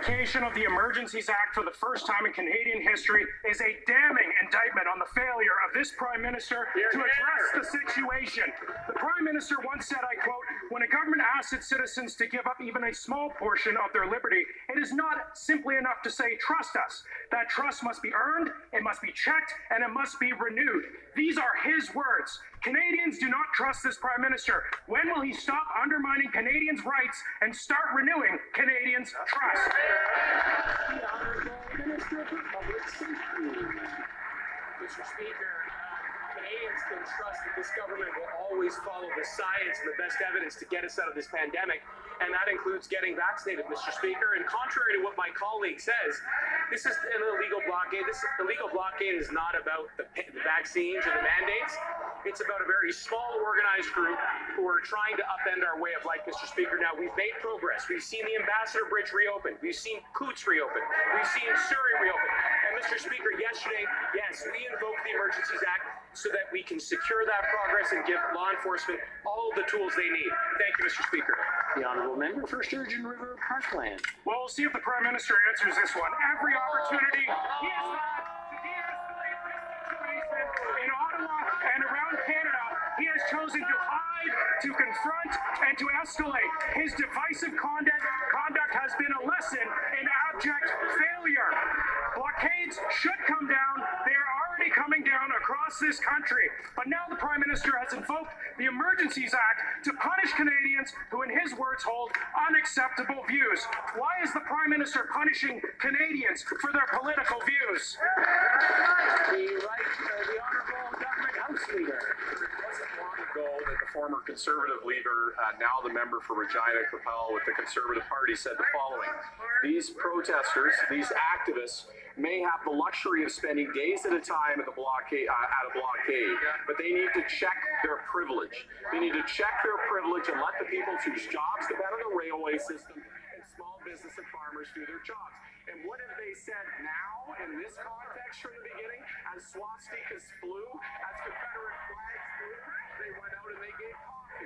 application of the Emergencies Act for the first time in Canadian history is a damning indictment on the failure of this Prime Minister to address the situation. The Prime Minister once said, I quote, "When a government asks its citizens to give up even a small portion of their liberty, it is not simply enough to say, trust us. That trust must be earned, it must be checked, and it must be renewed." These are his words. Canadians do not trust this Prime Minister. When will he stop undermining Canadians' rights and start renewing Canadians' trust? The Honourable Minister for Public Safety. Mr. Speaker, Canadians can trust that this government will always follow the science and the best evidence to get us out of this pandemic, and that includes getting vaccinated, Mr. Speaker. And contrary to what my colleague says, this is an illegal blockade. This illegal blockade is not about the vaccines or the mandates. It's about a very small, organized group who are trying to upend our way of life, Mr. Speaker. Now, we've made progress. We've seen the Ambassador Bridge reopen. We've seen Coots reopen. We've seen Surrey reopen. And, Mr. Speaker, yesterday, yes, we invoked the Emergencies Act so that we can secure that progress and give law enforcement all of the tools they need. Thank you, Mr. Speaker. The Honourable Member for Sturgeon River Parkland. Well, we'll see if the Prime Minister answers this one. Every opportunity he has had to de-escalate this situation in Ottawa and around Canada, he has chosen to hide, to confront, and to escalate. His divisive conduct has been a lesson in abject failure. Blockades should come down. They are already coming down across this country. But now the Prime Minister has invoked the Emergencies Act to punish Canadians who, in his words, hold unacceptable views. Why is the Prime Minister punishing Canadians for their political views? The Honourable Government House Leader. It wasn't long ago that the former Conservative leader, now the member for Regina Capel with the Conservative Party, said the following: "These protesters, these activists, may have the luxury of spending days at a time at a blockade, but they need to check their privilege. They need to check their privilege and let the people whose jobs depend on the railway system and small business and farmers do their jobs." And what have they said now in this context from the beginning? As swastikas flew, as Confederate flags flew, they went out and they gave coffee.